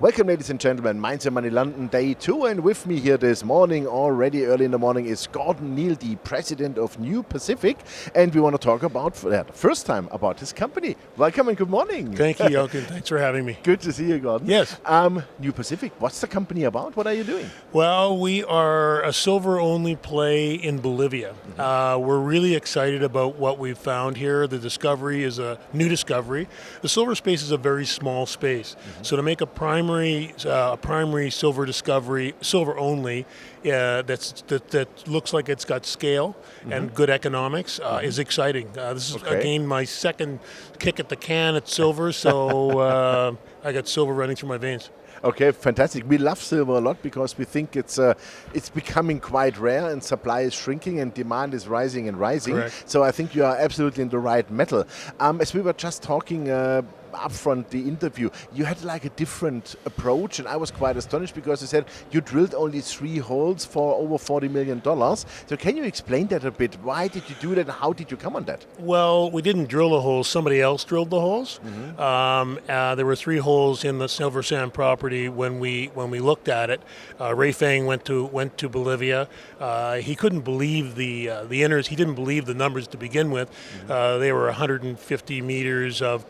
Welcome, ladies and gentlemen. Mainz and Money London Day 2, and with me here this morning, already early in the morning, is Gordon Neal, the president of New Pacific, and we want to talk about, for the first time, about his company. Welcome and good morning. Thank you, Jochen. Thanks for having me. Good to see you, Gordon. Yes. New Pacific, what's the company about? What are you doing? Well, we are a silver-only play in Bolivia. We're really excited about what we've found here. The discovery is a new discovery. The silver space is a very small space, so to make a primary silver discovery, silver only, that looks like it's got scale and good economics is exciting. This is again my second kick at the can at silver, so I got silver running through my veins. Okay, fantastic. We love silver a lot because we think it's becoming quite rare, and supply is shrinking and demand is rising and rising. Correct. So I think you are absolutely in the right metal. As we were just talking upfront the interview, you had like a different approach, and I was quite astonished because you said you drilled only 3 holes for over $40 million. So can you explain that a bit? Why did you do that and how did you come on that? Well, we didn't drill the holes, somebody else drilled the holes. There were 3 holes in the silver sand property when we looked at it. Ray Fang went to Bolivia. He couldn't believe the inners. He didn't believe the numbers to begin with. They were 150 meters of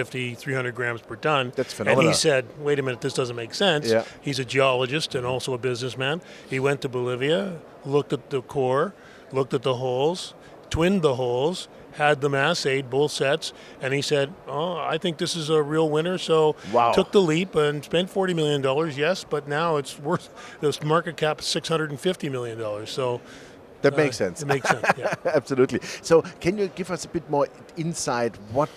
300 grams per ton. That's phenomenal. And he said, wait a minute, this doesn't make sense. Yeah. He's a geologist and also a businessman. He went to Bolivia, looked at the core, looked at the holes, twinned the holes, had them assayed, both sets, and he said, oh, I think this is a real winner. So took the leap and spent $40 million, yes, but now it's worth, this market cap is $650 million. So that makes sense. It makes sense, yeah. Absolutely. So can you give us a bit more insight? What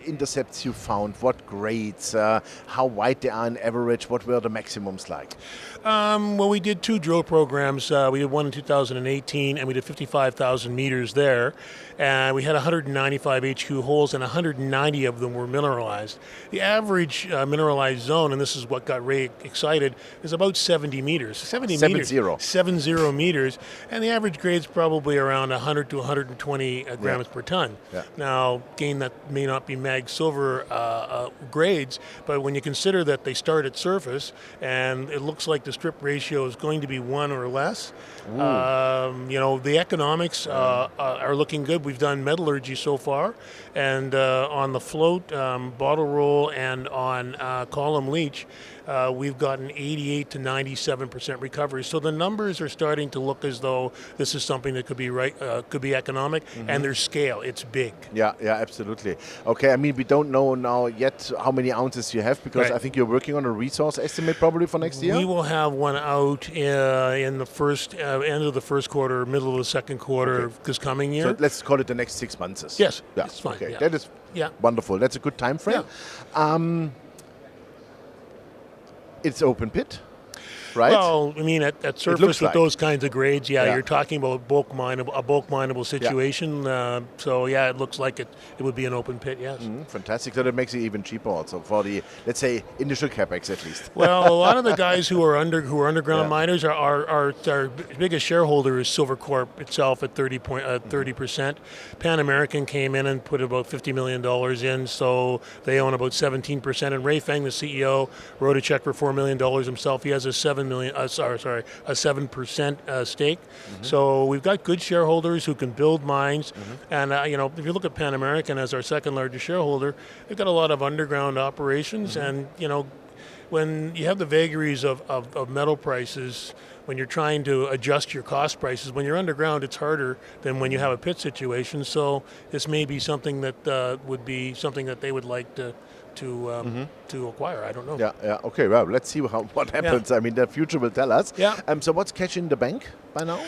intercepts you found? What grades? How wide they are on average? What were the maximums like? Well, we did 2 drill programs. We did one in 2018, and we did 55,000 meters there. And we had 195 HQ holes, and 190 of them were mineralized. The average mineralized zone, and this is what got Ray excited, is about 70 meters. 70 meters. And the average grade's probably around 100 to 120 grams per ton. Yeah. Now, again, that may not be mag silver grades, but when you consider that they start at surface, and it looks like the strip ratio is going to be 1 or less, the economics are looking good. We've done metallurgy so far, and on the float, bottle roll, and on column leach, we've gotten 88 to 97% recovery. So the numbers are starting to look as though this is something that could be economic, and there's scale. It's big. Yeah, absolutely. Okay, I mean, we don't know now yet how many ounces you have, because I think you're working on a resource estimate probably for next year. We will have one out in the first end of the first quarter, middle of the second quarter this coming year. So let's call it the next 6 months. Yes, yeah. that's fine. Okay, yeah. that is wonderful. That's a good time frame. Yeah. It's open pit, right? Well, I mean, at surface with those kinds of grades, you're talking about a bulk mineable situation. So it looks like it would be an open pit, yes. Fantastic. So that makes it even cheaper also for the, let's say, initial capex at least. Well, a lot of the guys who are underground miners, our biggest shareholder is Silver Corp itself at 30%. Pan American came in and put about $50 million in, so they own about 17%. And Ray Fang, the CEO, wrote a check for $4 million himself. He has a 7% stake. So we've got good shareholders who can build mines. And if you look at Pan American as our second largest shareholder, they've got a lot of underground operations. And when you have the vagaries of metal prices, when you're trying to adjust your cost prices, when you're underground, it's harder than when you have a pit situation. So this may be something that would be something that they would like to acquire. I don't know. Yeah. Okay. Well, let's see what happens. I mean, the future will tell us. Yeah. So what's cash in the bank by now?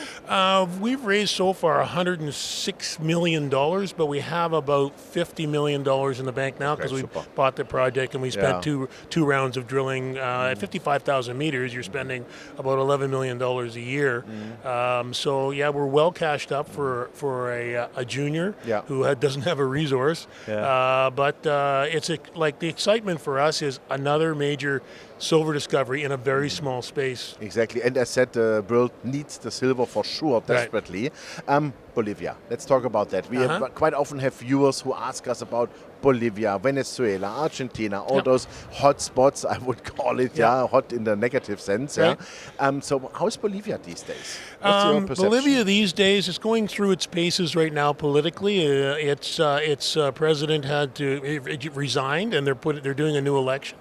We've raised so far $106 million, but we have about $50 million in the bank now because we bought the project and we spent two rounds of drilling. At 55,000 meters, you're spending about $11 million a year. So we're well cashed up for a junior who doesn't have a resource. But it's like the excitement for us is another major silver discovery in a very small space. Exactly, and as said, the world needs the silver for sure, desperately. Bolivia, let's talk about that. We have, quite often have viewers who ask us about Bolivia, Venezuela, Argentina, all those hot spots, I would call it, hot in the negative sense. Right. So how's Bolivia these days? What's your perception? Bolivia these days is going through its paces right now politically. Its president had to resigned, and they're doing a new election.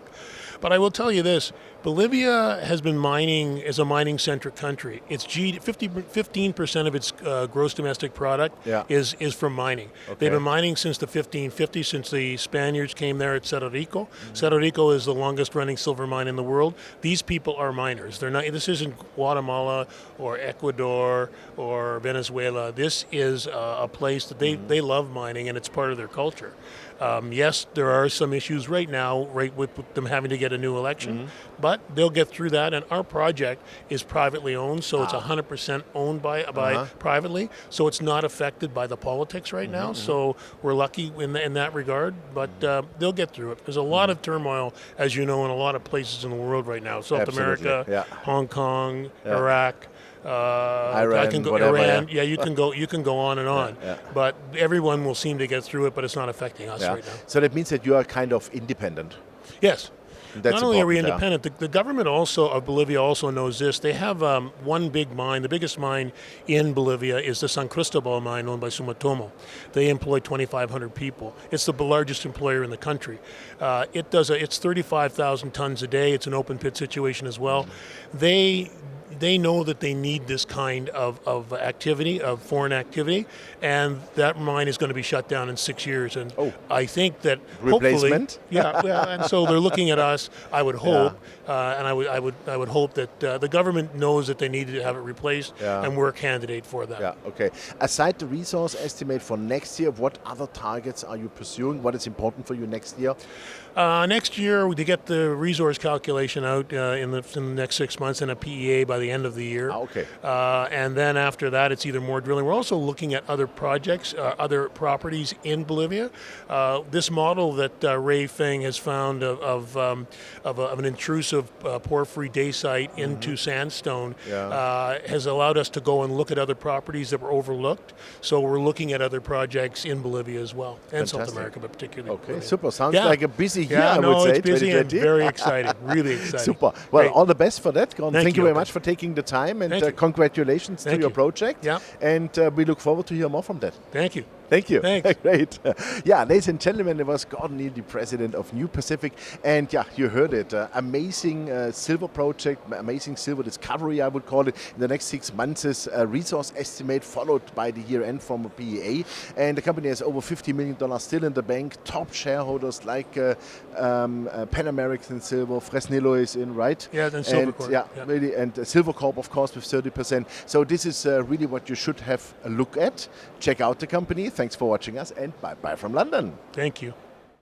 But I will tell you this, Bolivia has been mining as a mining-centric country. It's 15% of its gross domestic product is from mining. Okay. They've been mining since the 1550s, since the Spaniards came there at Cerro Rico. Cerro Rico is the longest-running silver mine in the world. These people are miners. They're not. This isn't Guatemala or Ecuador or Venezuela. This is a place that they love mining, and it's part of their culture. Yes, there are some issues right now, with them having to get a new election, but they'll get through that. And our project is privately owned, so it's 100% owned by privately, so it's not affected by the politics right now. So we're lucky in that regard, but they'll get through it. There's a lot of turmoil, as you know, in a lot of places in the world right now. South America, Hong Kong, Iraq. Iran, you can go on and on. But everyone will seem to get through it, but it's not affecting us right now. So that means that you are kind of independent. Yes. That's not only are we independent, the government of Bolivia also knows this. They have one big mine. The biggest mine in Bolivia is the San Cristobal mine owned by Sumitomo. They employ 2,500 people. It's the largest employer in the country. It's 35,000 tons a day. It's an open pit situation as well. They know that they need this kind of activity, of foreign activity, and that mine is going to be shut down in 6 years. And I think that replacement, hopefully, and so they're looking at us. I would hope, and I would hope that the government knows that they need to have it replaced, and we're a candidate for that. Yeah. Okay. Aside the resource estimate for next year, what other targets are you pursuing? What is important for you next year? Next year, to get the resource calculation out in the next 6 months and a PEA by the end of the year. Okay. And then after that, it's either more drilling. We're also looking at other projects, other properties in Bolivia. This model that Ray Feng has found of an intrusive porphyry dacite into sandstone has allowed us to go and look at other properties that were overlooked. So we're looking at other projects in Bolivia as well, and South America, but particularly. Okay, Bolivia. Super. Sounds like a busy year, I would say. It's busy and very exciting, really exciting. Super. Well, Great. all the best for that, Gordon. Thank you very Okay. much for taking the time, and congratulations to your project. Yeah. And we look forward to hear more from that. Thank you. Thank you. Thanks. Great. Ladies and gentlemen, it was Gordon Neal, the president of New Pacific. And you heard it. Amazing silver project, amazing silver discovery, I would call it. In the next 6 months, is a resource estimate followed by the year-end from a PEA. And the company has over $50 million still in the bank. Top shareholders like Pan American Silver, Fresnillo is in, right? Yeah, and Silvercorp. Really. And Silvercorp, of course, with 30%. So this is really what you should have a look at. Check out the company. Thanks for watching us, and bye-bye from London. Thank you.